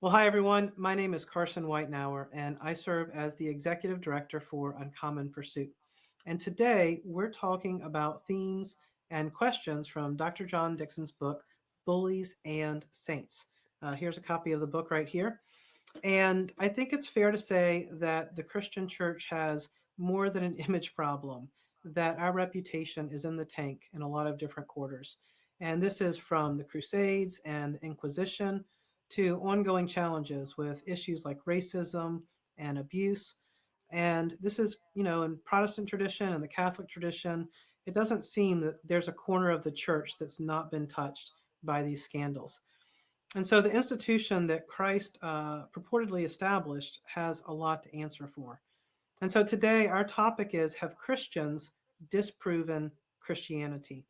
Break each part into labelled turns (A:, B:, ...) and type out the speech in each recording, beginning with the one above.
A: Well, hi everyone. My name is Carson Weitnauer, and I serve as the Executive Director for Uncommon Pursuit. And today we're talking about themes and questions from Dr. John Dickson's book, Bullies and Saints. Here's a copy of the book right here. And I think it's fair to say that the Christian church has more than an image problem, that our reputation is in the tank in a lot of different quarters. And this is from the Crusades and the Inquisition to ongoing challenges with issues like racism and abuse. And this is, in Protestant tradition and the Catholic tradition, it doesn't seem that there's a corner of the church that's not been touched by these scandals. And so the institution that Christ purportedly established has a lot to answer for. And so today our topic is, have Christians disproven Christianity?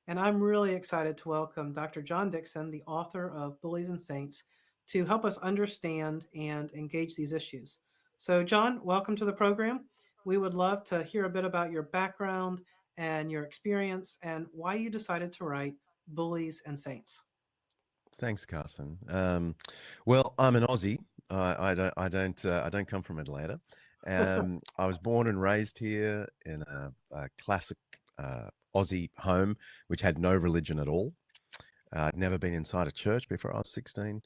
A: And I'm really excited to welcome Dr. John Dickson, the author of Bullies and Saints, to help us understand and engage these issues. So, John, welcome to the program. We would love to hear a bit about your background and your experience and why you decided to write Bullies and Saints.
B: Thanks, Carson. Well, I'm an Aussie. I don't come from Atlanta. I was born and raised here in a classic Aussie home, which had no religion at all. I'd never been inside a church before I was 16,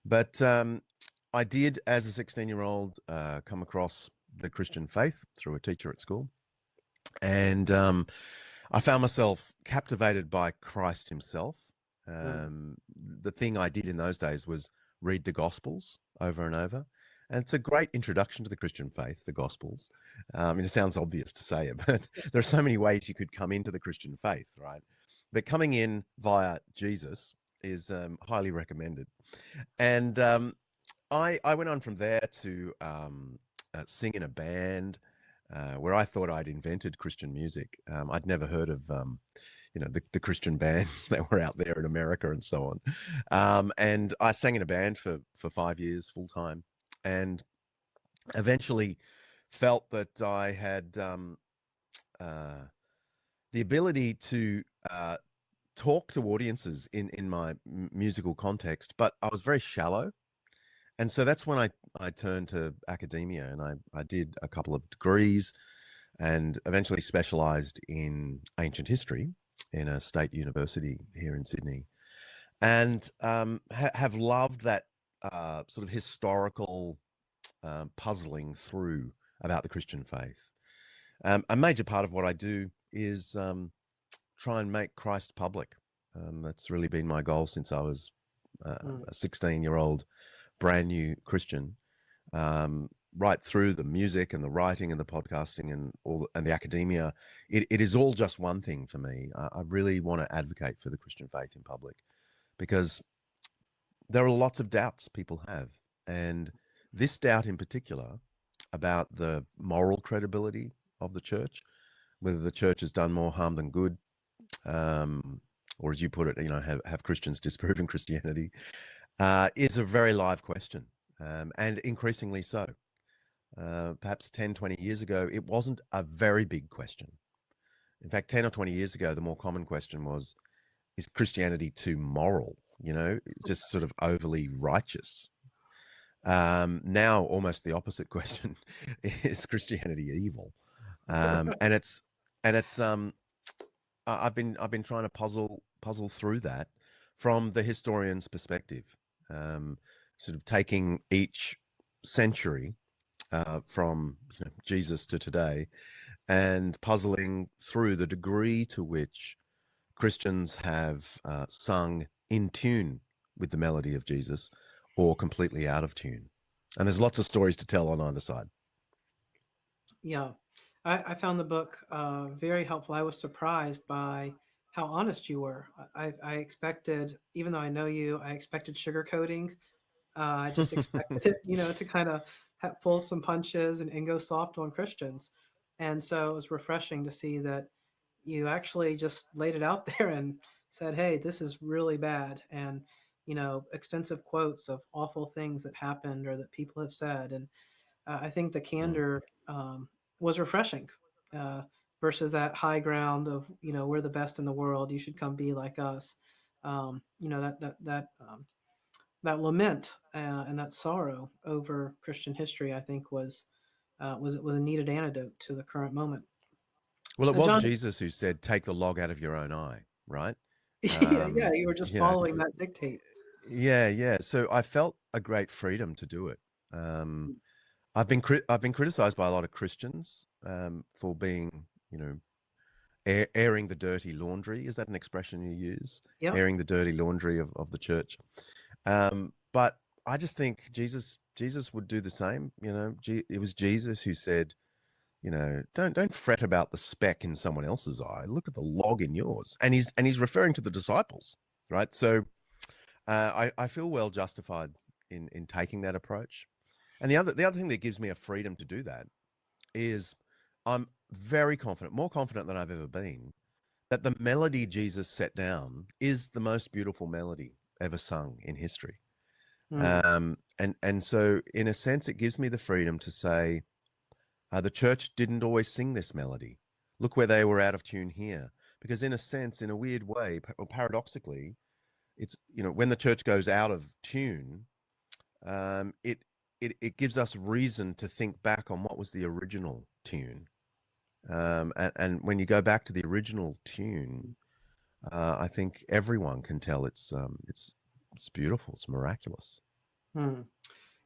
B: but I did, as a 16-year-old, come across the Christian faith through a teacher at school, and I found myself captivated by Christ himself. The thing I did in those days was read the Gospels over and over. And it's a great introduction to the Christian faith, the Gospels. It sounds obvious to say it, but there are so many ways you could come into the Christian faith, right? But coming in via Jesus is highly recommended. And I went on from there to sing in a band where I thought I'd invented Christian music. I'd never heard of the Christian bands that were out there in America and so on. And I sang in a band for 5 years full time, and eventually felt that I had the ability to talk to audiences in my musical context, but I was very shallow. And so that's when I turned to academia, and I did a couple of degrees and eventually specialized in ancient history in a state university here in Sydney, and have loved that sort of historical puzzling through about the Christian faith. A major part of what I do is try and make Christ public. That's really been my goal since I was a 16-year-old brand new Christian. Right through the music and the writing and the podcasting and the academia, it is all just one thing for me. I really want to advocate for the Christian faith in public, because there are lots of doubts people have, and this doubt in particular about the moral credibility of the church, whether the church has done more harm than good, or as you put it, have Christians disproven Christianity, is a very live question, and increasingly so. Perhaps 10, 20 years ago, it wasn't a very big question. In fact, 10 or 20 years ago, the more common question was, is Christianity too moral? Just sort of overly righteous. Now, almost the opposite question: is Christianity evil? And it's I've been trying to puzzle through that from the historian's perspective, sort of taking each century from Jesus to today, and puzzling through the degree to which Christians have sung in tune with the melody of Jesus or completely out of tune. And there's lots of stories to tell on either side.
A: Yeah, I found the book very helpful. I was surprised by how honest you were. I expected, even though I know you, I expected sugarcoating. I just expected it, to kind of pull some punches and go soft on Christians. And so it was refreshing to see that you actually just laid it out there and said, hey, this is really bad. And, extensive quotes of awful things that happened or that people have said. And I think the candor was refreshing versus that high ground of, we're the best in the world. You should come be like us. that lament and that sorrow over Christian history, I think was a needed antidote to the current moment.
B: Well, it was
A: John,
B: Jesus who said, "Take the log out of your own eye," right?
A: yeah, you were just
B: You know,
A: following that dictate.
B: yeah, yeah. So I felt a great freedom to do it. Um, I've been criticized by a lot of Christians for being, airing the dirty laundry. Is that an expression you use?
A: Yep.
B: Airing the dirty laundry of the church. But I just think Jesus would do the same. It was Jesus who said, don't fret about the speck in someone else's eye. Look at the log in yours. And he's referring to the disciples, right? So I feel well justified in taking that approach. And the other thing that gives me a freedom to do that is I'm very confident, more confident than I've ever been, that the melody Jesus set down is the most beautiful melody ever sung in history.
A: Mm,
B: And so in a sense, it gives me the freedom to say, the church didn't always sing this melody. Look where they were out of tune here. Because in a sense, in a weird way, or paradoxically, it's, when the church goes out of tune, it it gives us reason to think back on what was the original tune. And when you go back to the original tune, I think everyone can tell it's beautiful, it's miraculous.
A: mm.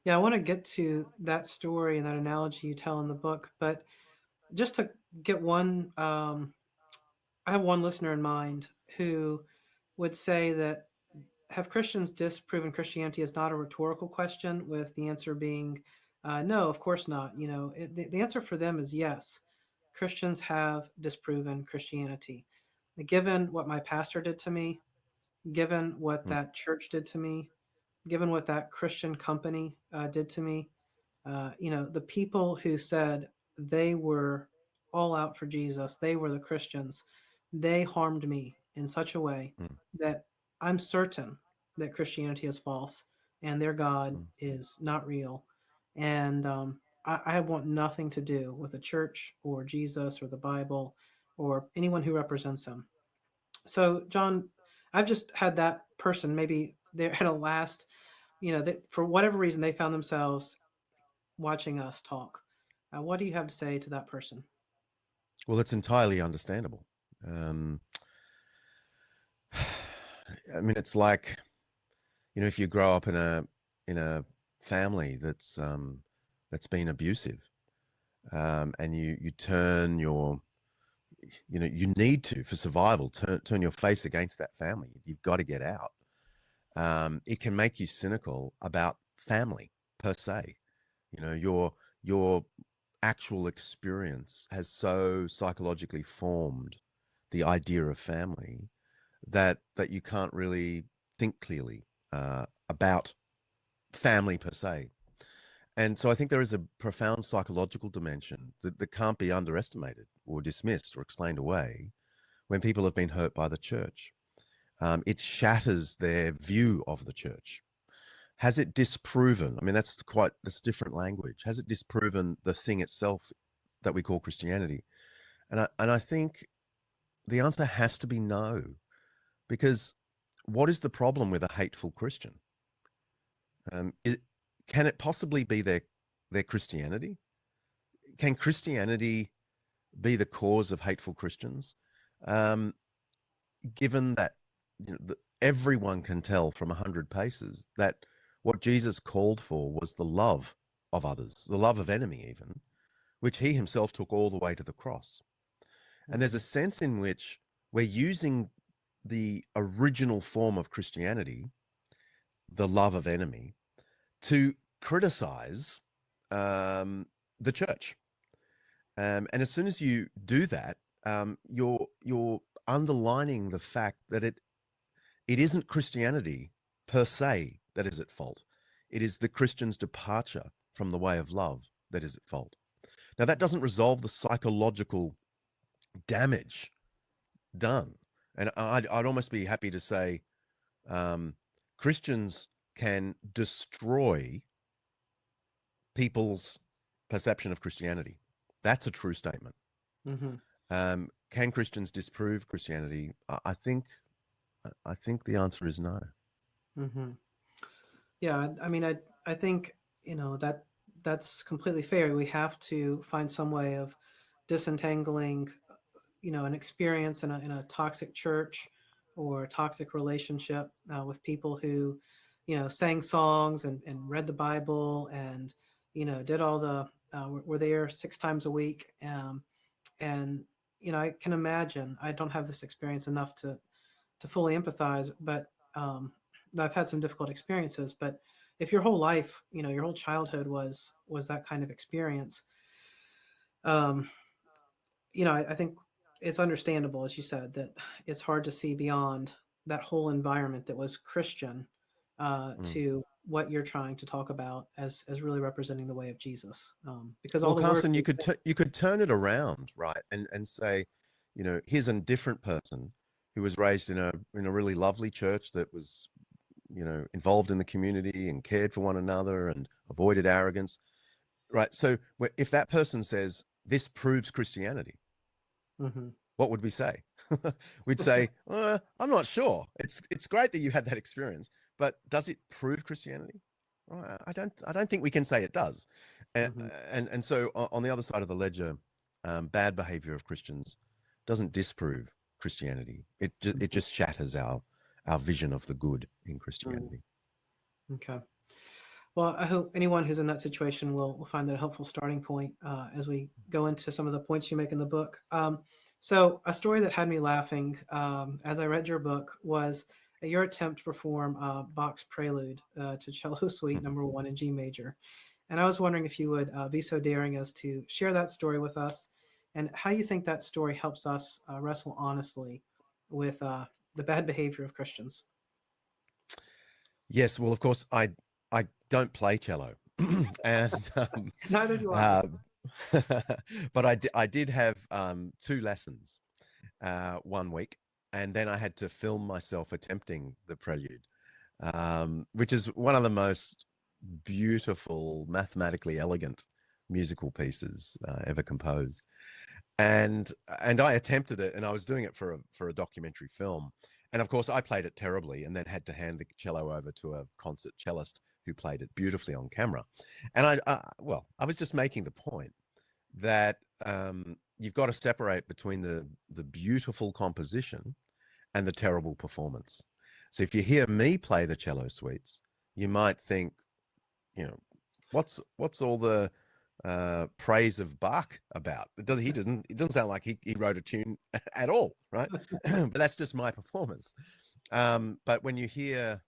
A: Yeah, I want to get to that story and that analogy you tell in the book, but just to get one, I have one listener in mind who would say that have Christians disproven Christianity is not a rhetorical question, with the answer being no, of course not. The answer for them is yes. Christians have disproven Christianity. Given what my pastor did to me, given what
B: Mm,
A: that church did to me, given what that Christian company did to me, the people who said they were all out for Jesus, they were the Christians, they harmed me in such a way
B: mm,
A: that I'm certain that Christianity is false and their God
B: mm,
A: is not real. And I want nothing to do with the church or Jesus or the Bible or anyone who represents him. So, John, I've just had that person, maybe they're at a last, for whatever reason, they found themselves watching us talk. What do you have to say to that person?
B: well, it's entirely understandable. um, I mean, it's like, if you grow up in a family that's been abusive, and you turn your you need to, for survival, turn your face against that family. You've got to get out. It can make you cynical about family per se. Your actual experience has so psychologically formed the idea of family that you can't really think clearly about family per se. And so I think there is a profound psychological dimension that can't be underestimated or dismissed or explained away when people have been hurt by the church. It shatters their view of the church. Has it disproven? I mean, that's different language. Has it disproven the thing itself that we call Christianity? And I think the answer has to be no, because what is the problem with a hateful Christian? Is, can it possibly be their Christianity? Can Christianity be the cause of hateful Christians? Um, Given that, everyone can tell from 100 paces that what Jesus called for was the love of others, the love of enemy, even, which he himself took all the way to the cross. And there's a
A: Mhm.
B: sense in which we're using the original form of Christianity, the love of enemy, to criticize the church. And as soon as you do that, you're underlining the fact that it isn't Christianity per se that is at fault. It is the Christian's departure from the way of love that is at fault. Now, that doesn't resolve the psychological damage done. And I'd almost be happy to say um, Christians can destroy people's perception of Christianity. That's a true statement.
A: Mhm.
B: Can Christians disprove Christianity? I think the answer is no.
A: Mhm. Yeah, I mean, I think that that's completely fair. We have to find some way of disentangling, an experience in a toxic church or a toxic relationship with people who, sang songs and read the Bible and did all the were there 6 times a week. And I can imagine. I don't have this experience enough to fully empathize, but I've had some difficult experiences. But if your whole life, your whole childhood was that kind of experience, um, I think it's understandable, as you said, that it's hard to see beyond that whole environment that was Christian
B: Mm.
A: to what you're trying to talk about as really representing the way of Jesus, because all
B: Well,
A: the words.
B: Carson, you could turn it around, right, and say, here's a different person who was raised in a really lovely church that was, involved in the community and cared for one another and avoided arrogance, right? So if that person says this proves Christianity,
A: Hmm.
B: what would we say? We'd say, I'm not sure. It's great that you had that experience, but does it prove Christianity? Well, I don't think we can say it does. And
A: Hmm.
B: and so on the other side of the ledger, bad behavior of Christians doesn't disprove Christianity. It
A: Hmm.
B: just shatters our vision of the good in
A: Hmm.
B: Christianity.
A: Okay. Well, I hope anyone who's in that situation will find that a helpful starting point as we go into some of the points you make in the book. So, a story that had me laughing as I read your book was your attempt to perform Bach's Prelude to Cello Suite Number One in G Major, and I was wondering if you would be so daring as to share that story with us, and how you think that story helps us wrestle honestly with the bad behavior of Christians.
B: Yes, well, of course, I don't play cello, and
A: Neither do I.
B: uh, but I did have two lessons one week, and then I had to film myself attempting the prelude, which is one of the most beautiful, mathematically elegant musical pieces ever composed. And I attempted it, and I was doing it for a documentary film, and of course I played it terribly, and then had to hand the cello over to a concert cellist who played it beautifully on camera. And I was just making the point that you've got to separate between the beautiful composition and the terrible performance. So if you hear me play the cello suites, you might think, you know, what's all the praise of Bach about? It doesn't sound like he wrote a tune at all, right? But that's just my performance. But when you hear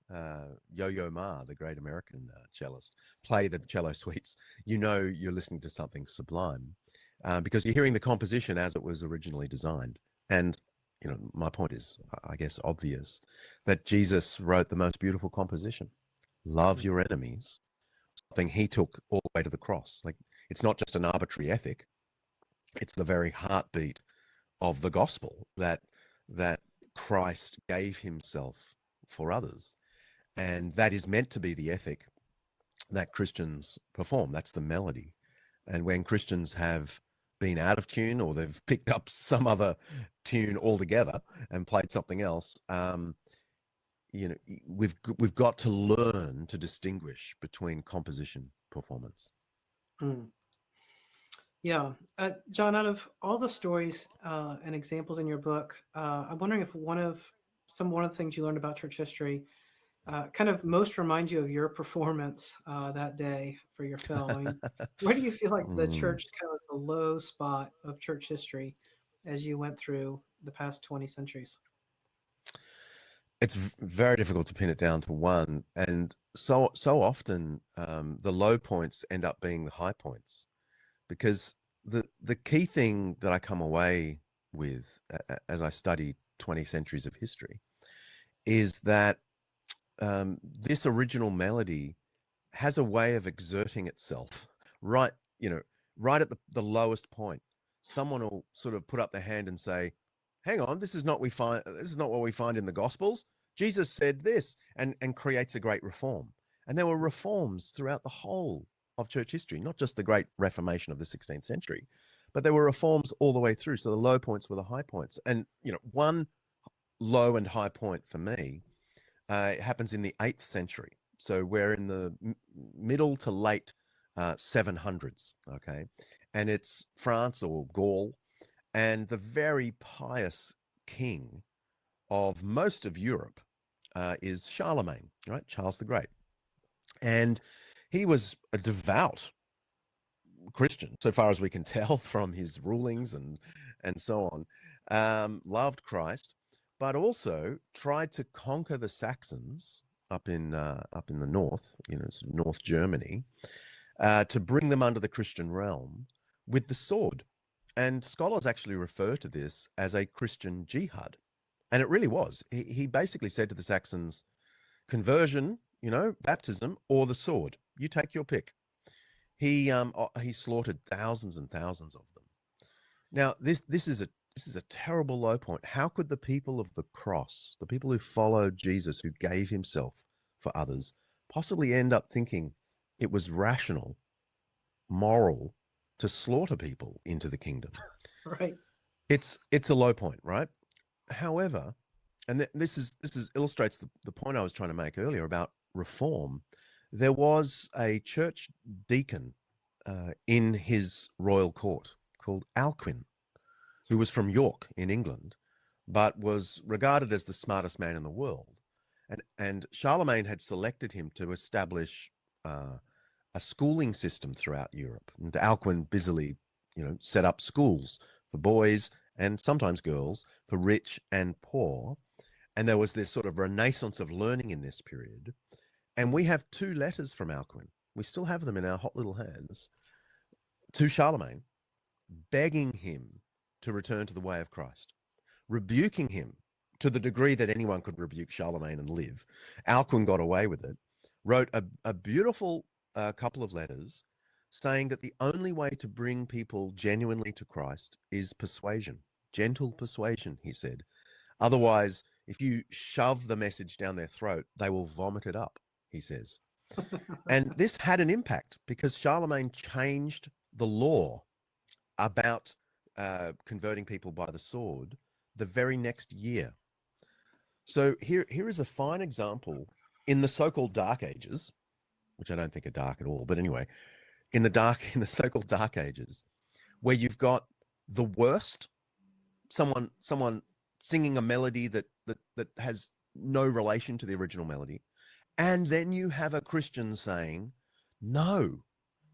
B: Yo-Yo Ma, the great American cellist, play the cello suites, you're listening to something sublime because you're hearing the composition as it was originally designed. And my point is, I guess, obvious that Jesus wrote the most beautiful composition. Love your enemies, something he took all the way to the cross. Like, it's not just an arbitrary ethic; it's the very heartbeat of the gospel that Christ gave himself for others, and that is meant to be the ethic that Christians perform. That's the melody. And when Christians have been out of tune, or they've picked up some other tune altogether and played something else, we've got to learn to distinguish between composition performance.
A: Mm. Yeah. John, out of all the stories and examples in your book, I'm wondering if one of the things you learned about church history kind of most reminds you of your performance that day for your film. I mean, where do you feel like the
B: Mm.
A: church kind of was the low spot of church history as you went through the past 20 centuries?
B: It's very difficult to pin it down to one, and so often the low points end up being the high points, because the key thing that I come away with as I study 20 centuries of history is that this original melody has a way of exerting itself right, right at the lowest point. Someone will sort of put up their hand and say, hang on, this is not what we find in the Gospels. Jesus said this, and creates a great reform. And there were reforms throughout the whole of church history, not just the great Reformation of the 16th century, but there were reforms all the way through. So the low points were the high points. And, one low and high point for me, it happens in the 8th century. So we're in the middle to late 700s, okay? And it's France or Gaul, and the very pious king of most of Europe is Charlemagne, right? Charles the Great. And he was a devout Christian, so far as we can tell from his rulings and so on. Loved Christ, but also tried to conquer the Saxons up in the north, sort of North Germany, to bring them under the Christian realm with the sword. And scholars actually refer to this as a Christian jihad, and it really was. He basically said to the Saxons, conversion, baptism, or the sword. You take your pick. He slaughtered thousands and thousands of them. Now, this is a terrible low point. How could the people of the cross, the people who followed Jesus, who gave himself for others, possibly end up thinking it was rational, moral to slaughter people into the kingdom?
A: Right.
B: It's a low point, right? However, and this illustrates the point I was trying to make earlier about reform. There was a church deacon in his royal court called Alcuin, who was from York in England, but was regarded as the smartest man in the world. And Charlemagne had selected him to establish a schooling system throughout Europe. And Alcuin busily, set up schools for boys and sometimes girls, for rich and poor. And there was this sort of renaissance of learning in this period. And we have 2 letters from Alcuin. We still have them in our hot little hands, to Charlemagne, begging him to return to the way of Christ, rebuking him to the degree that anyone could rebuke Charlemagne and live. Alcuin got away with it, wrote a beautiful couple of letters saying that the only way to bring people genuinely to Christ is persuasion, gentle persuasion, he said. Otherwise, if you shove the message down their throat, they will vomit it up, he says. And this had an impact because Charlemagne changed the law about converting people by the sword the very next year. So here is a fine example in the so-called Dark Ages, which I don't think are dark at all, but anyway, in the so-called Dark Ages, where you've got the worst, someone singing a melody that has no relation to the original melody, and then you have a Christian saying, no,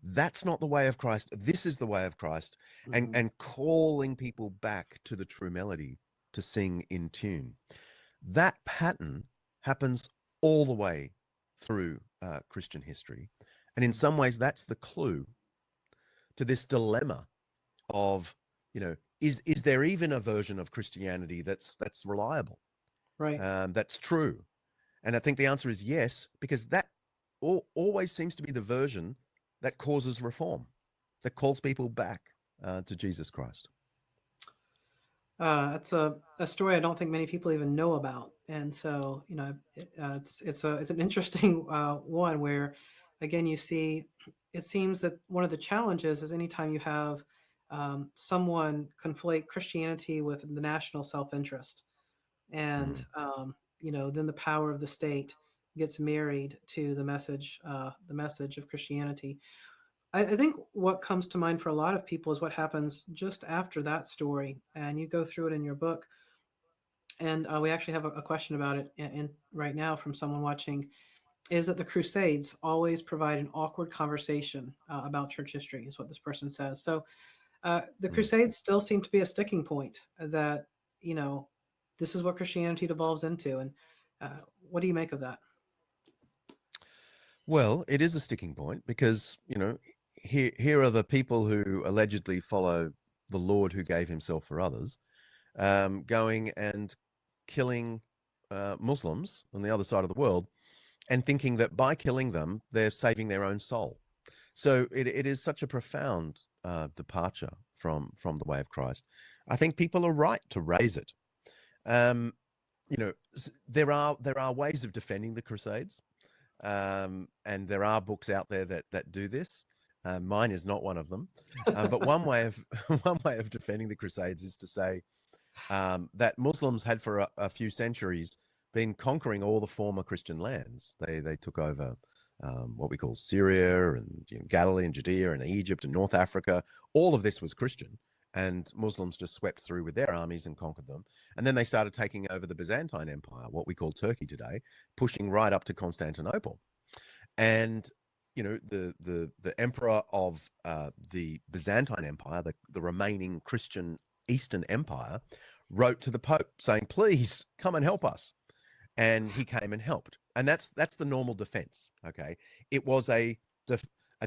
B: that's not the way of Christ. This is the way of Christ.
A: Mm-hmm.
B: And calling people back to the true melody to sing in tune. That pattern happens all the way through Christian history. And in some ways, that's the clue to this dilemma of, is there even a version of Christianity that's reliable,
A: Right.
B: that's true? And I think the answer is yes, because that always seems to be the version that causes reform, that calls people back to Jesus Christ.
A: It's a story I don't think many people even know about, and so it's an interesting one where, again, you see, it seems that one of the challenges is anytime you have someone conflate Christianity with the national self-interest, and then the power of the state gets married to the message of Christianity. I think what comes to mind for a lot of people is what happens just after that story, and you go through it in your book. And we actually have a question about it right now from someone watching. Is that the Crusades always provide an awkward conversation about church history? Is what this person says. So the Crusades still seem to be a sticking point that this is what Christianity devolves into. And what do you make of that?
B: Well, it is a sticking point because, here are the people who allegedly follow the Lord who gave himself for others, going and killing Muslims on the other side of the world and thinking that by killing them, they're saving their own soul. So it is such a profound departure from the way of Christ. I think people are right to raise it. There are ways of defending the Crusades. And there are books out there that do this. Mine is not one of them. But one way of defending the Crusades is to say that Muslims had for a few centuries been conquering all the former Christian lands. They took over what we call Syria and Galilee and Judea and Egypt and North Africa. All of this was Christian, and Muslims just swept through with their armies and conquered them. And then they started taking over the Byzantine Empire, what we call Turkey today, pushing right up to Constantinople. And the emperor of the Byzantine Empire, the remaining Christian Eastern Empire, wrote to the Pope saying, "Please come and help us." And he came and helped. And that's the normal defense. Okay, it was a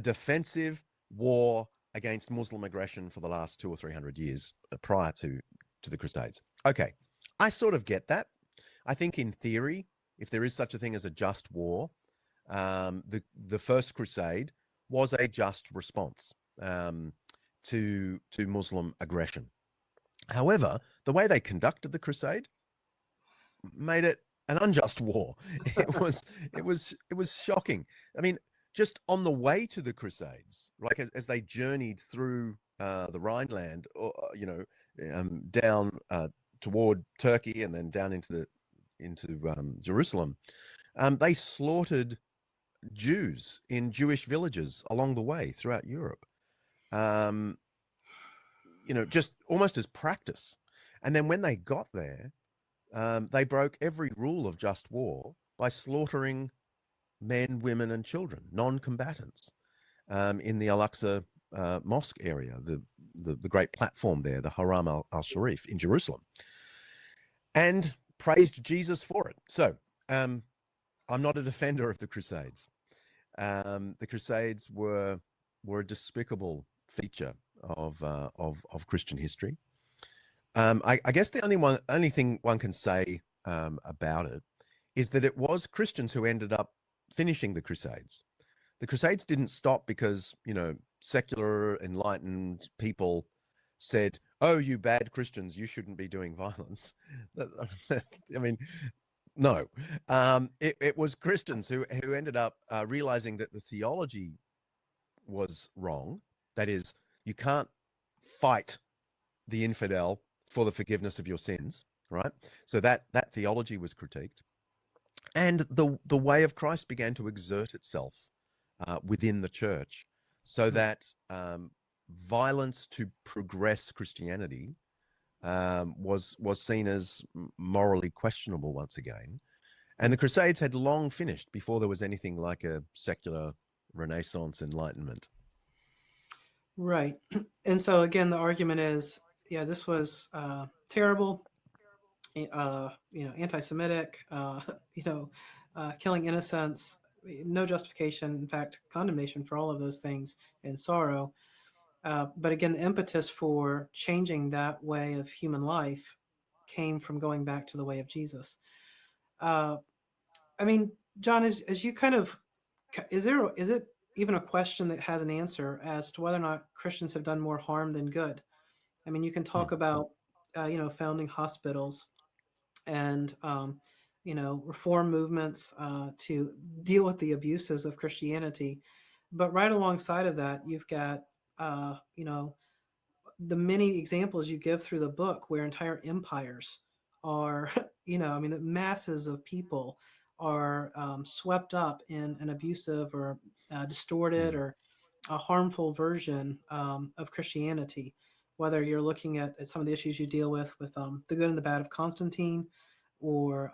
B: defensive war against Muslim aggression for the last 200 or 300 years prior to the Crusades. Okay, I sort of get that. I think in theory, if there is such a thing as a just war, the First Crusade was a just response to Muslim aggression. However, the way they conducted the crusade made it an unjust war. It was shocking. I mean, just on the way to the Crusades, like as they journeyed through the Rhineland, or down toward Turkey and then down into Jerusalem, they slaughtered Jews in Jewish villages along the way throughout Europe. Just almost as practice. And then when they got there, they broke every rule of just war by slaughtering men, women, and children, non-combatants, in the Al-Aqsa mosque area, the great platform there, the Haram al-Sharif in Jerusalem, and praised Jesus for it. So I'm not a defender of the Crusades. The Crusades were a despicable feature of Christian history. I guess the only thing one can say about it is that it was Christians who ended up finishing the Crusades. The Crusades didn't stop because secular enlightened people said, "Oh, you bad Christians, you shouldn't be doing violence." I mean, no. It was Christians who ended up realizing that the theology was wrong. That is, you can't fight the infidel for the forgiveness of your sins, right? So that theology was critiqued, and the way of Christ began to exert itself within the church, so that violence to progress Christianity was seen as morally questionable once again. And the Crusades had long finished before there was anything like a secular Renaissance Enlightenment.
A: Right. And so again, the argument is, yeah, this was terrible, anti-Semitic, killing innocents, no justification, in fact, condemnation for all of those things and sorrow. But again, the impetus for changing that way of human life came from going back to the way of Jesus. I mean, John, as you kind of, is it even a question that has an answer as to whether or not Christians have done more harm than good? I mean, you can talk about, founding hospitals and, reform movements to deal with the abuses of Christianity. But right alongside of that, you've got, the many examples you give through the book where entire empires are, the masses of people are swept up in an abusive or distorted or a harmful version of Christianity. Whether you're looking at some of the issues you deal with the good and the bad of Constantine, or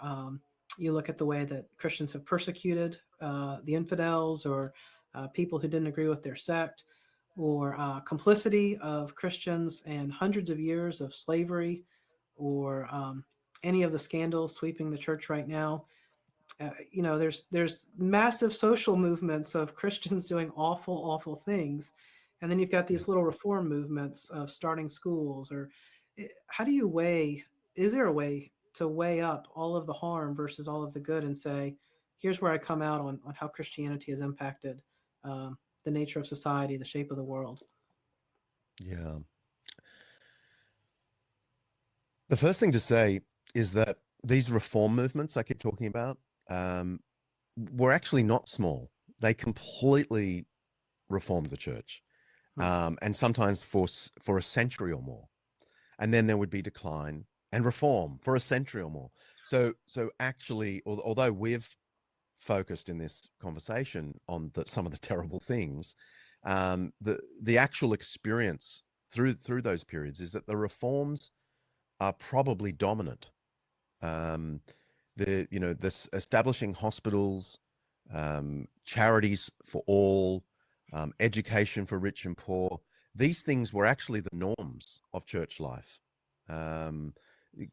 A: you look at the way that Christians have persecuted the infidels or people who didn't agree with their sect, or complicity of Christians and hundreds of years of slavery, or any of the scandals sweeping the church right now. There's massive social movements of Christians doing awful things, and then you've got these little reform movements of starting schools. Or how do you weigh? Is there a way to weigh up all of the harm versus all of the good and say, here's where I come out on how Christianity has impacted the nature of society, the shape of the world?
B: Yeah. The first thing to say is that these reform movements I keep talking about were actually not small. They completely reformed the church, and sometimes for a century or more. And then there would be decline, and reform for a century or more. So actually, although we've focused in this conversation on some of the terrible things, the actual experience through those periods is that the reforms are probably dominant. This establishing hospitals, charities for all, education for rich and poor. These things were actually the norms of church life.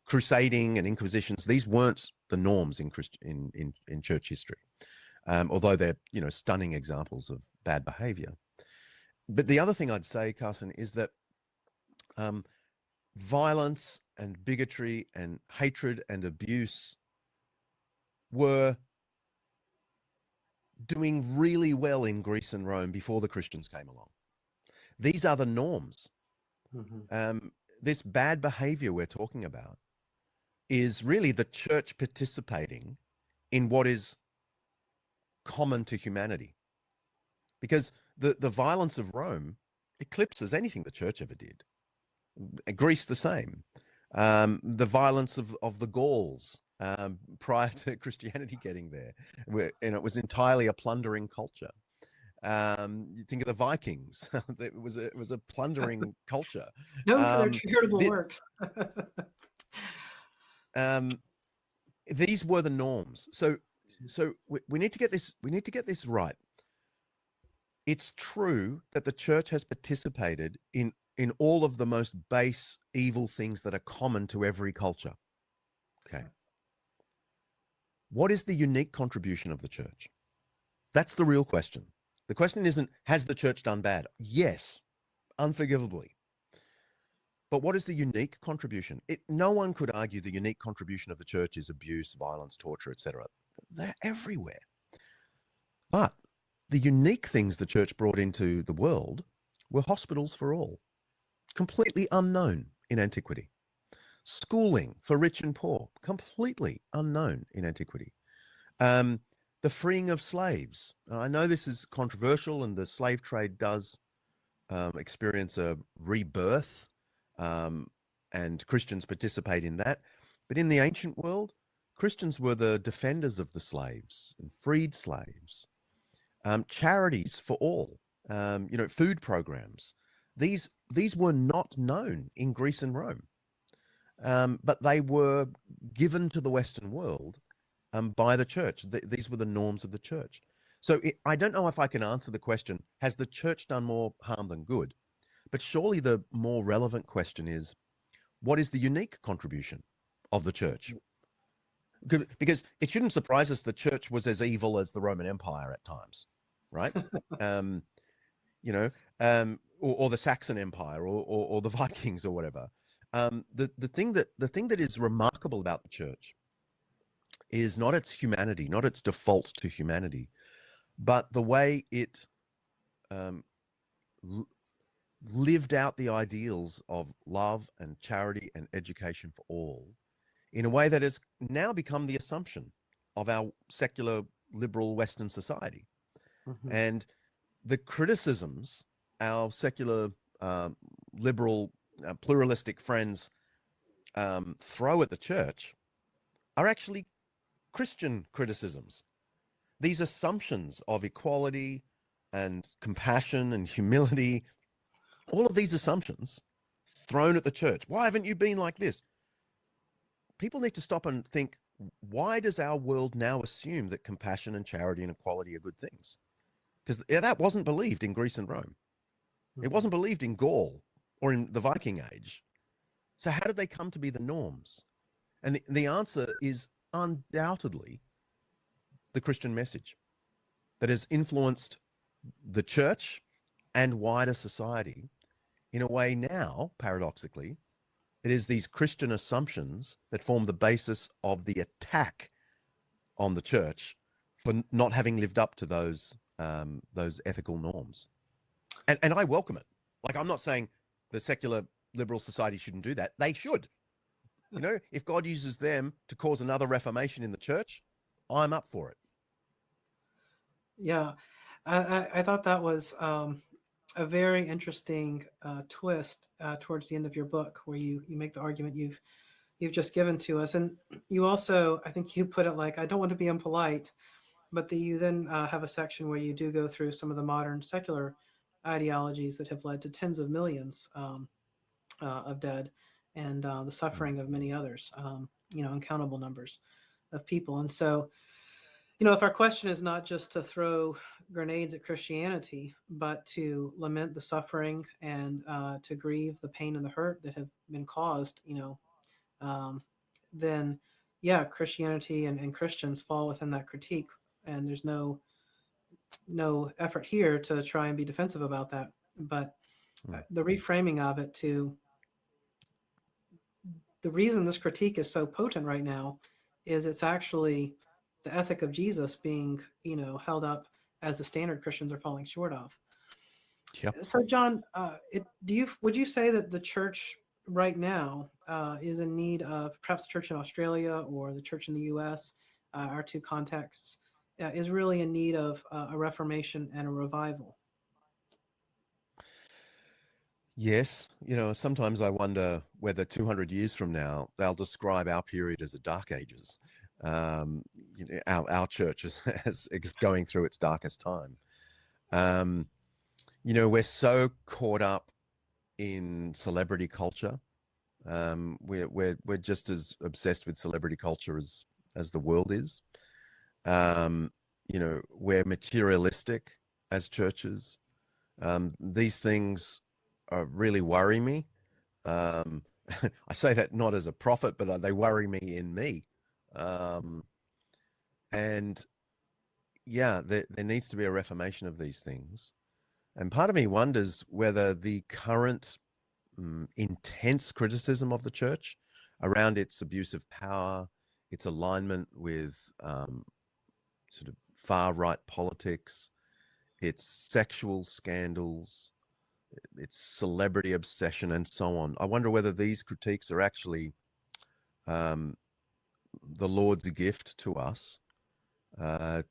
B: Crusading and inquisitions, these weren't the norms in church history, although they're stunning examples of bad behavior. But the other thing I'd say, Carson, is that violence and bigotry and hatred and abuse were doing really well in Greece and Rome before the Christians came along. These are the norms.
A: Mm-hmm.
B: This bad behavior we're talking about is really the church participating in what is common to humanity. Because the violence of Rome eclipses anything the church ever did. Greece the same. The violence of the Gauls prior to Christianity getting there, it was entirely a plundering culture. You think of the Vikings; it was a plundering culture.
A: Known for their charitable works.
B: These were the norms. So we need to get this. We need to get this right. It's true that the church has participated in all of the most base evil things that are common to every culture. Okay. What is the unique contribution of the church? That's the real question. The question isn't, has the church done bad? Yes, unforgivably. But what is the unique contribution? No one could argue the unique contribution of the church is abuse, violence, torture, etc. They're everywhere. But the unique things the church brought into the world were hospitals for all, completely unknown in antiquity. Schooling for rich and poor, completely unknown in antiquity. The freeing of slaves. I know this is controversial, and the slave trade does experience a rebirth, and Christians participate in that. But in the ancient world, Christians were the defenders of the slaves and freed slaves. Charities for all, food programs. These were not known in Greece and Rome, but they were given to the Western world by the church. These were the norms of the church. So I don't know if I can answer the question, has the church done more harm than good? But surely the more relevant question is, what is the unique contribution of the church? Because it shouldn't surprise us the church was as evil as the Roman Empire at times, right? Or the Saxon Empire, or the Vikings, or whatever. The thing that is remarkable about the church is not its humanity, not its default to humanity, but the way it lived out the ideals of love and charity and education for all in a way that has now become the assumption of our secular, liberal Western society.
A: Mm-hmm.
B: And the criticisms our secular, liberal, pluralistic friends throw at the church are actually Christian criticisms. These assumptions of equality and compassion and humility, all of these assumptions thrown at the church. Why haven't you been like this? People need to stop and think, why does our world now assume that compassion and charity and equality are good things? Because that wasn't believed in Greece and Rome. It wasn't believed in Gaul or in the Viking Age. So how did they come to be the norms? And the answer is undoubtedly the Christian message that has influenced the church and wider society in a way now, paradoxically. It is these Christian assumptions that form the basis of the attack on the church for not having lived up to those ethical norms. And I welcome it. Like, I'm not saying the secular liberal society shouldn't do that. They should. If God uses them to cause another reformation in the church, I'm up for it.
A: Yeah, I thought that was a very interesting twist towards the end of your book, where you make the argument you've just given to us. And you also, I think you put it like, I don't want to be impolite, but you then have a section where you do go through some of the modern secular ideologies that have led to tens of millions of dead and the
B: Mm.
A: suffering of many others, uncountable numbers of people. And so, if our question is not just to throw grenades at Christianity, but to lament the suffering and to grieve the pain and the hurt that have been caused, um, then yeah, Christianity and Christians fall within that critique, and there's no effort here to try and be defensive about that. But
B: Mm.
A: the reframing of it to the reason this critique is so potent right now is it's actually the ethic of Jesus being, held up as the standard Christians are falling short of.
B: Yep.
A: So, John, would you say that the church right now is in need of perhaps the church in Australia or the church in the U.S., our two contexts, is really in need of a reformation and a revival?
B: Yes, sometimes I wonder whether 200 years from now they'll describe our period as the Dark Ages. Um, our church is going through its darkest time. We're so caught up in celebrity culture. We're just as obsessed with celebrity culture as the world is. We're materialistic as churches. These things really worry me. I say that not as a prophet, but they worry me in me. And yeah, there needs to be a reformation of these things. And part of me wonders whether the current intense criticism of the church around its abuse of power, its alignment with sort of far right politics, its sexual scandals, its celebrity obsession, and so on. I wonder whether these critiques are actually um, the Lord's gift to us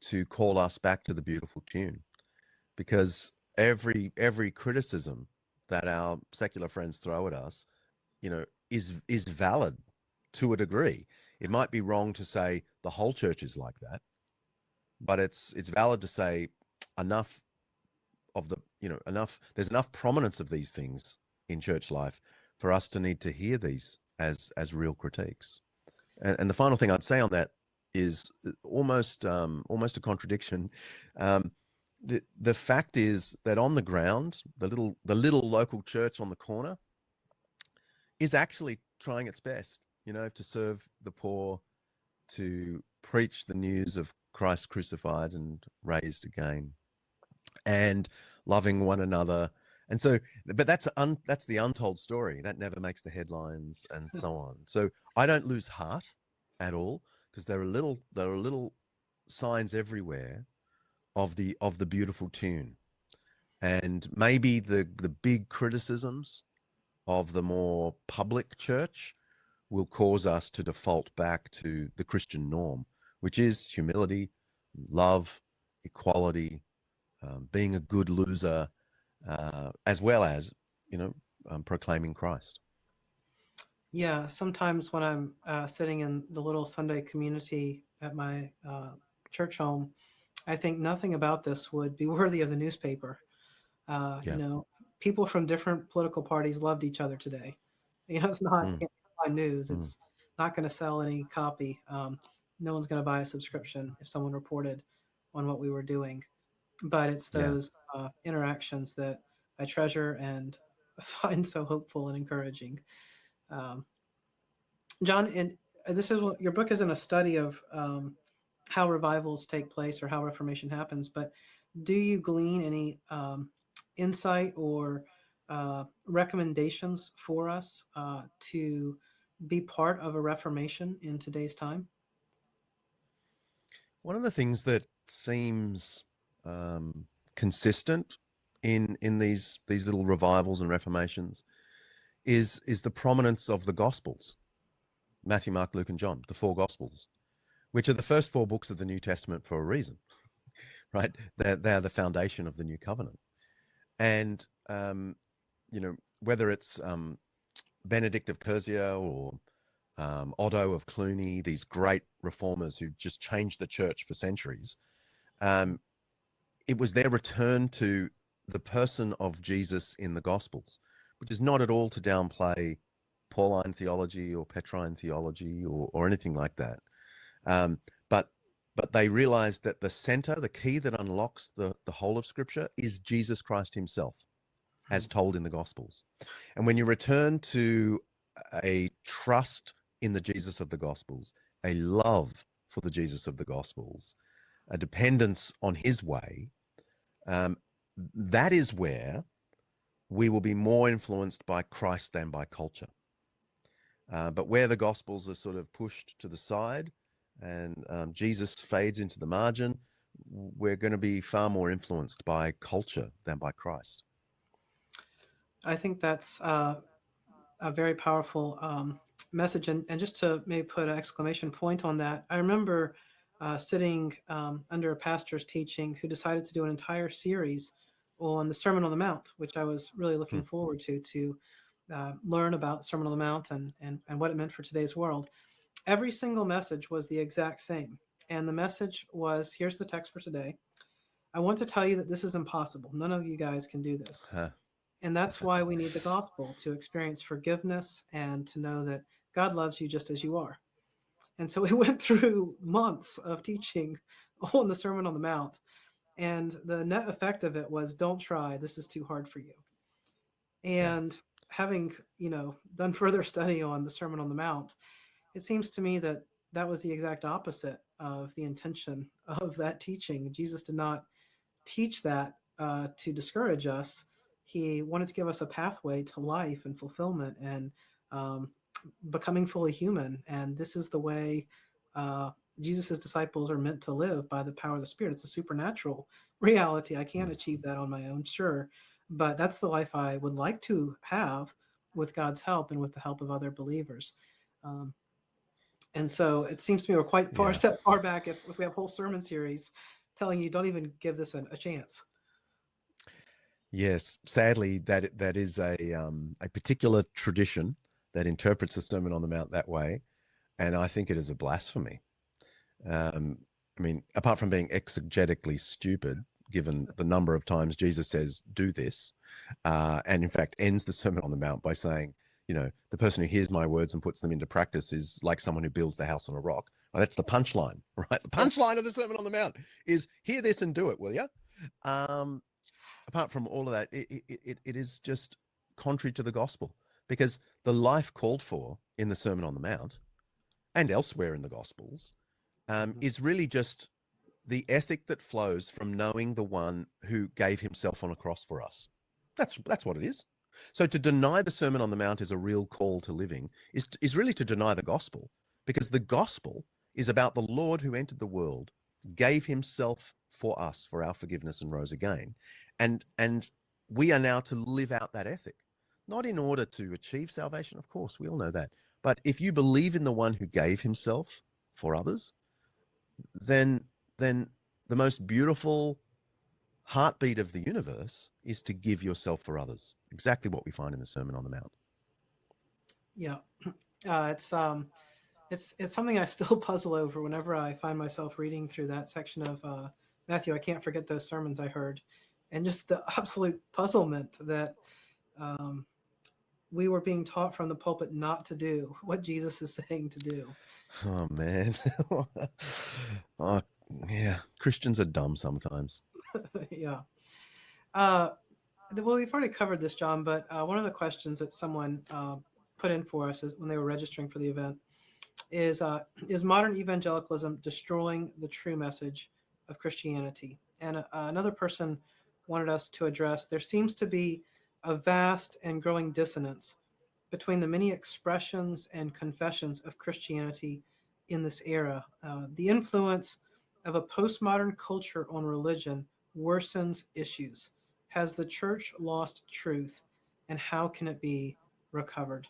B: to call us back to the beautiful tune, because every criticism that our secular friends throw at us, is valid to a degree. It might be wrong to say the whole church is like that, but it's valid to say enough of the there's enough prominence of these things in church life for us to need to hear these as real critiques. And the final thing I'd say on that is almost a contradiction. The fact is that on the ground, the little local church on the corner is actually trying its best, to serve the poor, to preach the news of Christ crucified and raised again, and loving one another. And so, but that's the untold story that never makes the headlines, and so on. So I don't lose heart at all, because there are little signs everywhere of the beautiful tune. And maybe the big criticisms of the more public church will cause us to default back to the Christian norm, which is humility, love, equality, being a good loser, as well as, proclaiming Christ.
A: Yeah, sometimes when I'm sitting in the little Sunday community at my church home, I think nothing about this would be worthy of the newspaper. Uh, you
B: Yeah.
A: know, People from different political parties loved each other today. It's not
B: Mm,
A: headline news.
B: mm,
A: It's not going to sell any copy. No one's going to buy a subscription if someone reported on what we were doing. But it's
B: yeah.
A: those interactions that I treasure and find so hopeful and encouraging. Um, John, and this is what your book isn't a study of how revivals take place or how Reformation happens, but do you glean any insight or recommendations for us to be part of a Reformation in today's time?
B: One of the things that seems consistent in these little revivals and reformations is the prominence of the Gospels: Matthew, Mark, Luke, and John, the four Gospels, which are the first four books of the New Testament for a reason, right? They're the foundation of the new covenant. And whether it's Benedict of Cursia or Otto of Cluny, these great reformers who just changed the church for centuries. It was their return to the person of Jesus in the Gospels, which is not at all to downplay Pauline theology or Petrine theology or anything like that. But they realized that the center, the key that unlocks the whole of Scripture is Jesus Christ himself, as told in the Gospels. And when you return to a trust in the Jesus of the Gospels, a love for the Jesus of the Gospels, a dependence on his way, that is where we will be more influenced by Christ than by culture. But where the Gospels are sort of pushed to the side and Jesus fades into the margin, we're going to be far more influenced by culture than by Christ.
A: I think that's a very powerful message. And just to maybe put an exclamation point on that, I remember sitting under a pastor's teaching who decided to do an entire series on the Sermon on the Mount, which I was really looking forward to learn about Sermon on the Mount and what it meant for today's world. Every single message was the exact same. And the message was, here's the text for today. I want to tell you that this is impossible. None of you guys can do this. And that's why we need the gospel, to experience forgiveness and to know that God loves you just as you are. And so we went through months of teaching on the Sermon on the Mount. And the net effect of it was, don't try. This is too hard for you. And having, done further study on the Sermon on the Mount, it seems to me that that was the exact opposite of the intention of that teaching. Jesus did not teach that to discourage us. He wanted to give us a pathway to life and fulfillment and becoming fully human. And this is the way Jesus' disciples are meant to live, by the power of the Spirit. It's a supernatural reality. I can't achieve that on my own, sure, but that's the life I would like to have with God's help and with the help of other believers. And so it seems to me we're quite far set far back if we have whole sermon series telling you don't even give this a chance.
B: Yes, sadly, that is a particular tradition that interprets the Sermon on the Mount that way, and I think it is a blasphemy. I mean, apart from being exegetically stupid, given the number of times Jesus says, do this, and in fact ends the Sermon on the Mount by saying, the person who hears my words and puts them into practice is like someone who builds the house on a rock. Well, that's the punchline, right? The punchline of the Sermon on the Mount is, hear this and do it, will you? Apart from all of that, it is just contrary to the gospel, because the life called for in the Sermon on the Mount and elsewhere in the Gospels is really just the ethic that flows from knowing the one who gave himself on a cross for us. That's what it is. So to deny the Sermon on the Mount is a real call to living is really to deny the gospel, because the gospel is about the Lord who entered the world, gave himself for us, for our forgiveness, and rose again. And we are now to live out that ethic, not in order to achieve salvation, of course, we all know that. But if you believe in the one who gave himself for others, then the most beautiful heartbeat of the universe is to give yourself for others. Exactly what we find in the Sermon on the Mount.
A: Yeah, it's something I still puzzle over whenever I find myself reading through that section of Matthew. I can't forget those sermons I heard, and just the absolute puzzlement that we were being taught from the pulpit not to do what Jesus is saying to do.
B: Oh man. Oh yeah, Christians are dumb sometimes.
A: Yeah. Well, we've already covered this, John, but one of the questions that someone put in for us when they were registering for the event is modern evangelicalism destroying the true message of Christianity? And another person wanted us to address, there seems to be a vast and growing dissonance between the many expressions and confessions of Christianity in this era. The influence of a postmodern culture on religion worsens issues. Has the church lost truth, and how can it be recovered?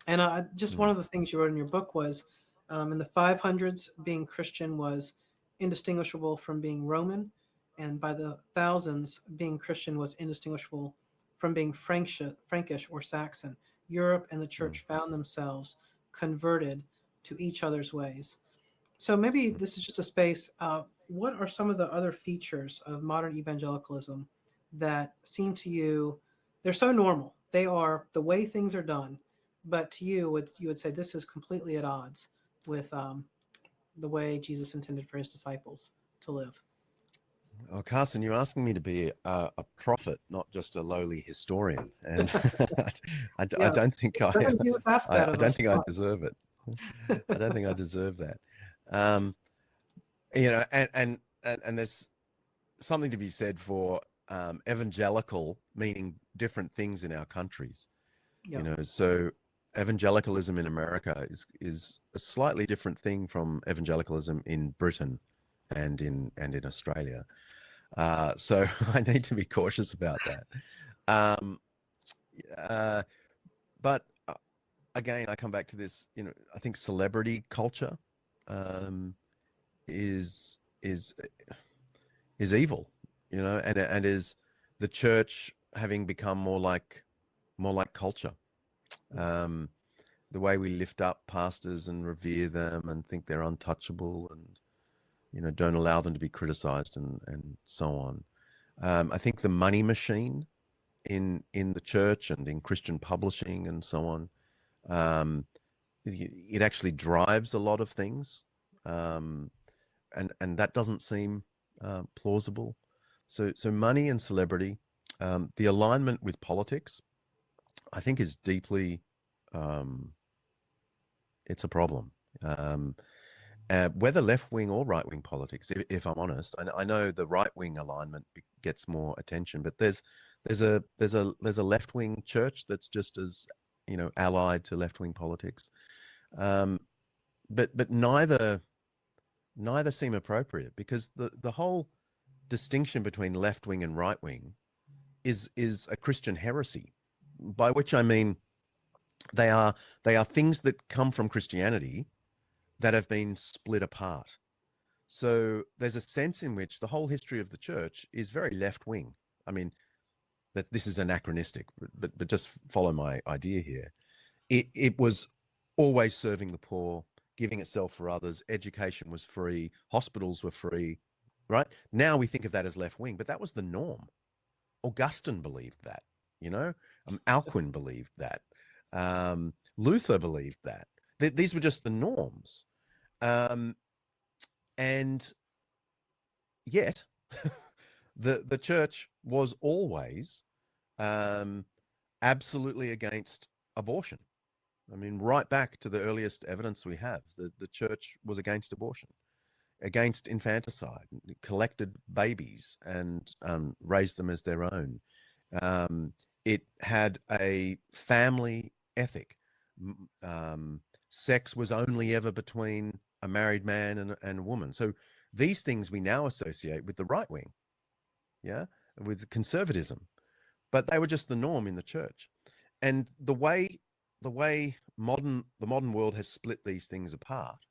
A: And just one of the things you wrote in your book was in the 500s, being Christian was indistinguishable from being Roman. And by the thousands, being Christian was indistinguishable from being Frankish or Saxon. Europe and the church found themselves converted to each other's ways. So maybe this is just a space. What are some of the other features of modern evangelicalism that seem to you, they're so normal? They are the way things are done, but to you, you would say this is completely at odds with the way Jesus intended for his disciples to live.
B: Oh, Carson, you're asking me to be a prophet, not just a lowly historian, and I
A: Yeah,
B: don't think
A: you ask that
B: I
A: of
B: don't
A: us.
B: think I deserve it. I don't think I deserve that. Um, and there's something to be said for evangelical meaning different things in our countries.
A: Yeah,
B: So evangelicalism in America is a slightly different thing from evangelicalism in Britain and in Australia. So I need to be cautious about that. Um, uh, but again, I come back to this. I think celebrity culture um, is is is evil. And is the church having become more like culture. Um, the way we lift up pastors and revere them and think they're untouchable and don't allow them to be criticized and so on. I think the money machine in the church and in Christian publishing and so on, um, it actually drives a lot of things, um, and that doesn't seem plausible. So money and celebrity, the alignment with politics, I think is deeply, um, it's a problem. Whether left wing or right wing politics, if I'm honest, I know the right wing alignment gets more attention, but there's a left wing church that's just as allied to left wing politics, um, but neither seem appropriate, because the whole distinction between left wing and right wing is a Christian heresy, by which I mean they are things that come from Christianity that have been split apart. So there's a sense in which the whole history of the church is very left wing. I mean, that this is anachronistic, but just follow my idea here. It was always serving the poor, giving itself for others. Education was free, hospitals were free, right? Now we think of that as left wing, but that was the norm. Augustine believed that, Alcuin believed that, Luther believed that. These were just the norms. Um, and yet the church was always absolutely against abortion. I mean, right back to the earliest evidence we have, the church was against abortion, against infanticide, collected babies and raised them as their own. It had a family ethic. Sex was only ever between a married man and a woman. So these things we now associate with the right wing, yeah, with conservatism, but they were just the norm in the church. And the way the modern world has split these things apart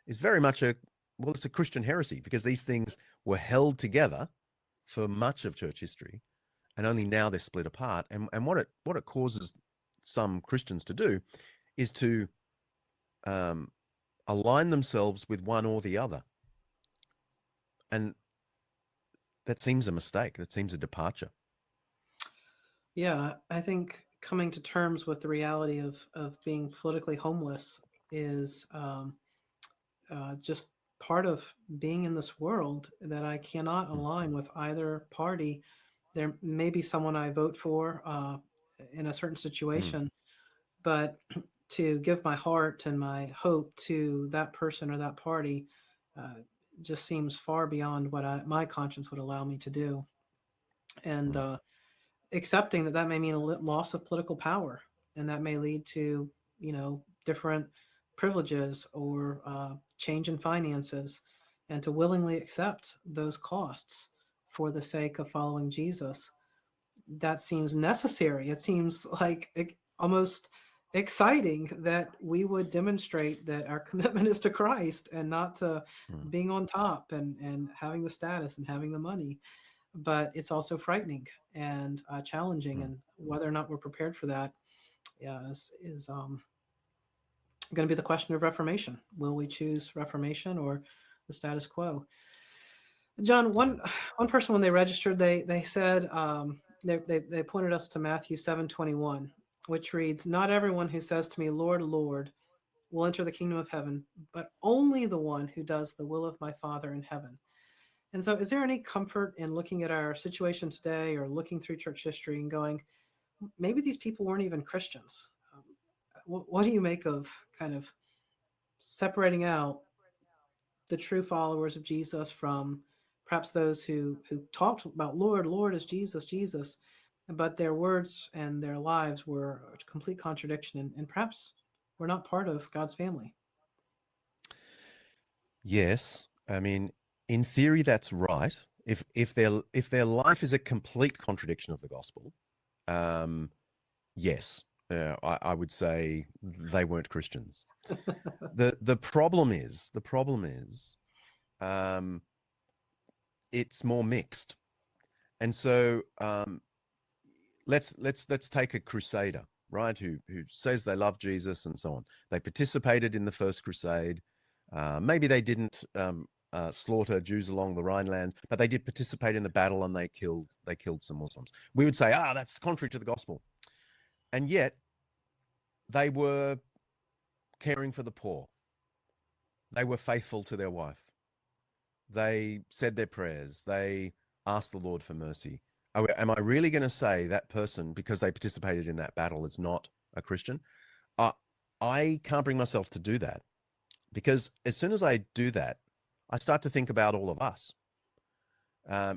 B: is very much it's a Christian heresy, because these things were held together for much of church history, and only now they're split apart. And what it causes some Christians to do is to align themselves with one or the other, and that seems a mistake. That seems a departure.
A: yeah. I think coming to terms with the reality of being politically homeless is just part of being in this world, that I cannot
B: Mm,
A: align with either party. There may be someone I vote for in a certain
B: mm,
A: situation, but to give my heart and my hope to that person or that party uh, just seems far beyond what my conscience would allow me to do. And
B: mm,
A: accepting that that may mean a loss of political power, and that may lead to different privileges or change in finances, and to willingly accept those costs for the sake of following Jesus. That seems necessary. It seems like almost exciting that we would demonstrate that our commitment is to Christ and not to
B: mm,
A: being on top and having the status and having the money. But it's also frightening and challenging,
B: mm,
A: and whether or not we're prepared for that is going to be the question of reformation. Will we choose reformation or the status quo? John,
B: Yeah.
A: one person when they registered, they said they pointed us to Matthew 7:21, which reads, "Not everyone who says to me, Lord, Lord, will enter the kingdom of heaven, but only the one who does the will of my Father in heaven." And so, is there any comfort in looking at our situation today, or looking through church history and going, maybe these people weren't even Christians? What do you make of kind of separating out the true followers of Jesus from perhaps those who talked about Lord, Lord is Jesus, Jesus, but their words and their lives were a complete contradiction, and perhaps were not part of God's family?
B: Yes, I mean, in theory, that's right. If their life is a complete contradiction of the gospel, um, yes, I would say they weren't Christians. The problem is, um, it's more mixed, and so let's take a crusader, right? Who says they love Jesus and so on. They participated in the first crusade. Maybe they didn't slaughter Jews along the Rhineland, but they did participate in the battle and they killed some Muslims. We would say, that's contrary to the gospel, and yet they were caring for the poor. They were faithful to their wife. They said their prayers. They asked the Lord for mercy. Am I really going to say that person, because they participated in that battle, is not a Christian? Uh, I can't bring myself to do that, because as soon as I do that, I start to think about all of us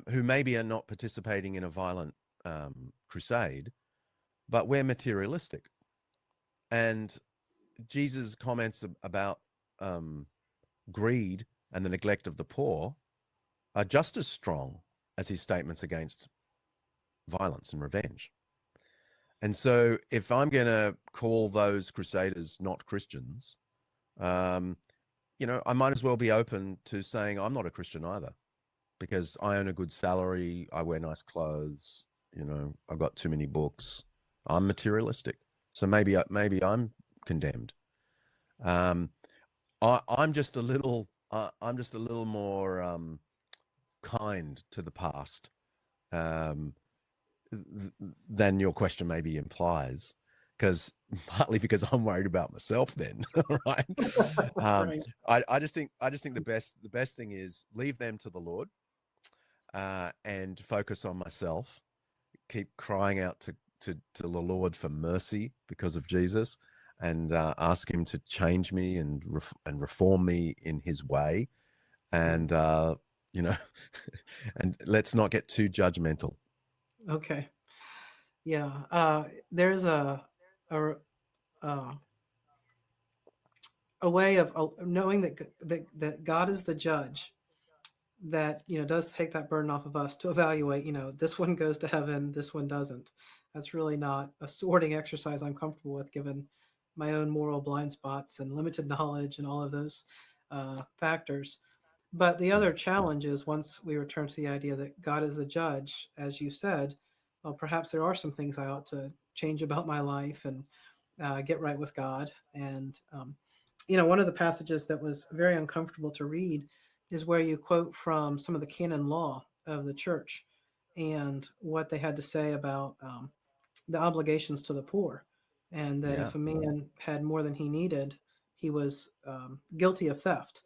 B: who maybe are not participating in a violent crusade, but we're materialistic. And Jesus' comments about greed and the neglect of the poor are just as strong as his statements against violence and revenge. And so if I'm going to call those crusaders not Christians, um, I might as well be open to saying I'm not a Christian either, because I own a good salary, I wear nice clothes, I've got too many books, I'm materialistic. So maybe I'm condemned. Um, I'm just a little more kind to the past, um, than your question maybe implies, partly because I'm worried about myself then, right? Um,
A: Right.
B: I just think the best thing is leave them to the Lord, and focus on myself. Keep crying out to the Lord for mercy because of Jesus, and ask Him to change me and reform me in His way, and and let's not get too judgmental.
A: Okay. Yeah. There's a uh, a way of knowing that God is the judge, that does take that burden off of us to evaluate, this one goes to heaven, this one doesn't. That's really not a sorting exercise I'm comfortable with, given my own moral blind spots and limited knowledge and all of those factors. But the other challenge is, once we return to the idea that God is the judge, as you said, well, perhaps there are some things I ought to change about my life and get right with God. And one of the passages that was very uncomfortable to read is where you quote from some of the canon law of the church and what they had to say about the obligations to the poor, and that
B: Yeah.
A: if a man had more than he needed, he was guilty of theft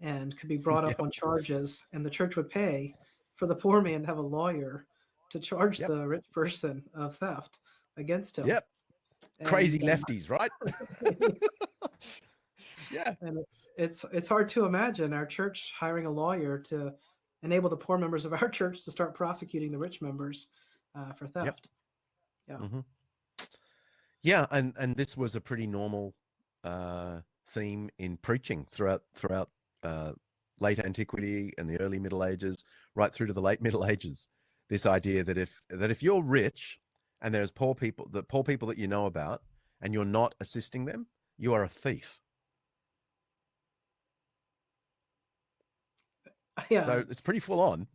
A: and could be brought up
B: Yep.
A: on charges, and the church would pay for the poor man to have a lawyer to charge
B: Yep.
A: the rich person of theft against him.
B: Yep. Crazy
A: And
B: lefties, right? Yeah.
A: and it's hard to imagine our church hiring a lawyer to enable the poor members of our church to start prosecuting the rich members for
B: Yep.
A: theft. Yeah.
B: Hmm. Yeah, and this was a pretty normal theme in preaching throughout uh, late antiquity and the early Middle Ages, right through to the late Middle Ages. This idea that if you're rich and there's the poor people that you know about, and you're not assisting them, you are a thief.
A: Yeah.
B: So it's pretty full on.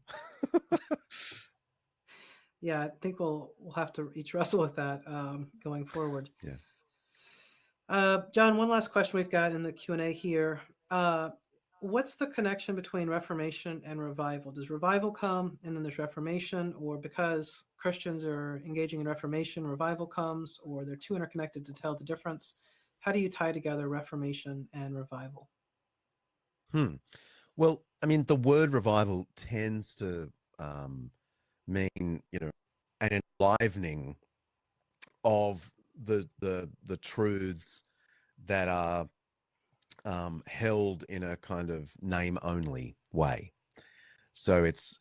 A: Yeah. I think we'll have to each wrestle with that going forward.
B: Yeah.
A: John, one last question we've got in the Q&A here. Uh, what's the connection between Reformation and revival? Does revival come and then there's Reformation, or because Christians are engaging in Reformation, revival comes, or they're too interconnected to tell the difference? How do you tie together Reformation and revival?
B: Hmm. Well, I mean, the word revival tends to mean, an enlivening of the truths that are held in a kind of name only way. So it's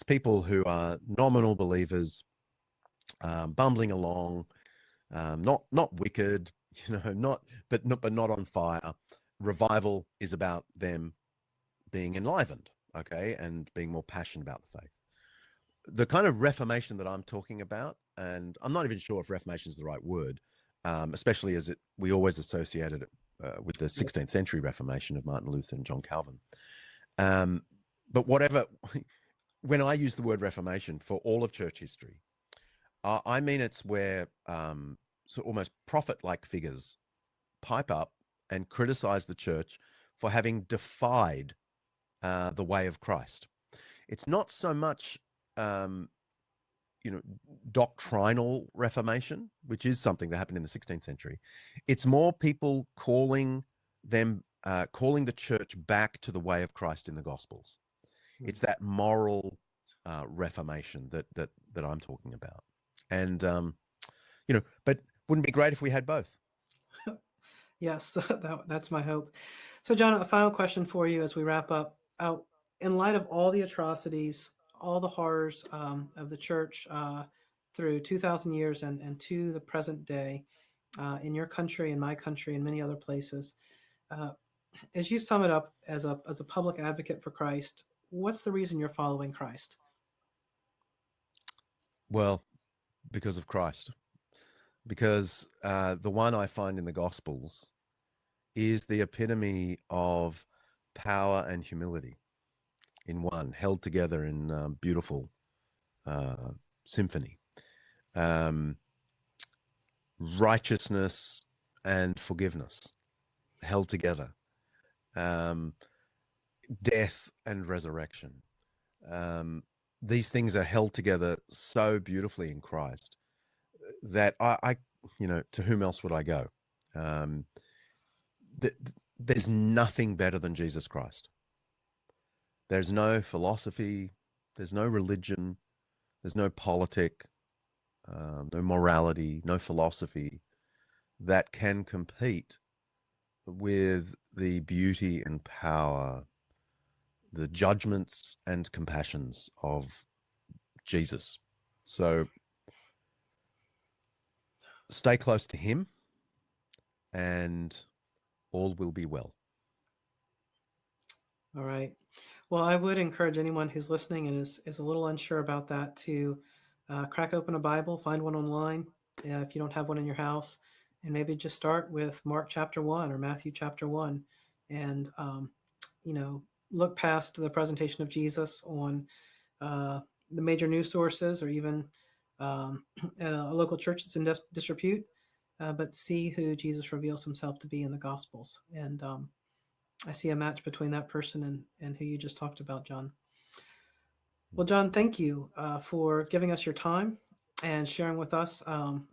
B: people who are nominal believers, bumbling along, not wicked, not on fire. Revival is about them being enlivened, okay, and being more passionate about the faith. The kind of reformation that I'm talking about, and I'm not even sure if reformation is the right word, especially as we always associated it with the 16th century Reformation of Martin Luther and John Calvin. But whatever, when I use the word Reformation for all of church history, I mean it's where so almost prophet-like figures pipe up and criticize the church for having defied the way of Christ. It's not so much, um, doctrinal reformation, which is something that happened in the 16th century. It's more people calling the church back to the way of Christ in the Gospels. It's that moral reformation that I'm talking about, and but wouldn't it be great if we had both?
A: Yes, that's my hope. So, John, a final question for you as we wrap up. In light of all the atrocities, all the horrors of the church through 2,000 years and to the present day, in your country, in my country, and many other places, uh, as you sum it up as a public advocate for Christ, what's the reason you're following Christ?
B: Well, because of Christ, because the one I find in the Gospels is the epitome of power and humility in one, held together in beautiful symphony. Um, Righteousness and forgiveness held together. Um, Death and resurrection. Um, these things are held together so beautifully in Christ that to whom else would I go? Um, th- there's nothing better than Jesus Christ. There's no philosophy, there's no religion, there's no politic, no morality, no philosophy that can compete with the beauty and power, the judgments and compassions of Jesus. So stay close to him and all will be well.
A: All right. Well, I would encourage anyone who's listening and is a little unsure about that to crack open a Bible, find one online if you don't have one in your house, and maybe just start with Mark chapter 1 or Matthew chapter 1 and, you know, look past the presentation of Jesus on the major news sources or even um, at a local church that's in disrepute, but see who Jesus reveals himself to be in the Gospels. And I see a match between that person and who you just talked about, John. Well, John, thank you for giving us your time and sharing with us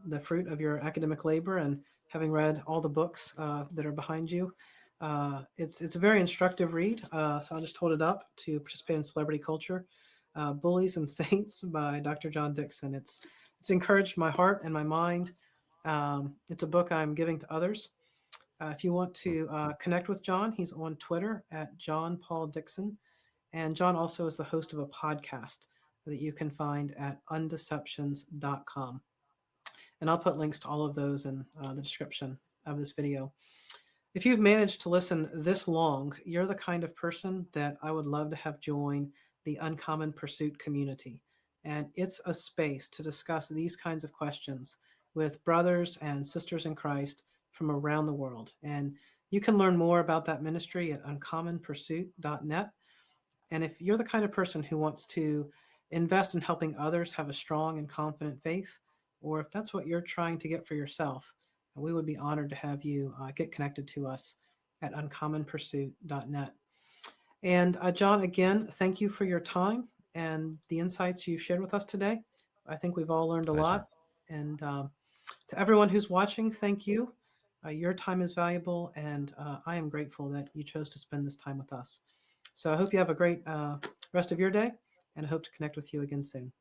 A: the fruit of your academic labor and having read all the books that are behind you. It's a very instructive read, so I'll just hold it up to participate in celebrity culture. Bullies and Saints by Dr. John Dickson. It's encouraged my heart and my mind. It's a book I'm giving to others. If you want to connect with John, he's on Twitter at John Paul Dickson. And John also is the host of a podcast that you can find at undeceptions.com. And I'll put links to all of those in the description of this video. If you've managed to listen this long, you're the kind of person that I would love to have join the Uncommon Pursuit community. And it's a space to discuss these kinds of questions with brothers and sisters in Christ from around the world. And you can learn more about that ministry at uncommonpursuit.net. And if you're the kind of person who wants to invest in helping others have a strong and confident faith, or if that's what you're trying to get for yourself, we would be honored to have you get connected to us at uncommonpursuit.net. And John, again, thank you for your time and the insights you shared with us today. I think we've all learned a
B: Pleasure.
A: lot. And to everyone who's watching, thank you. Your time is valuable, and I am grateful that you chose to spend this time with us. So I hope you have a great rest of your day, and I hope to connect with you again soon.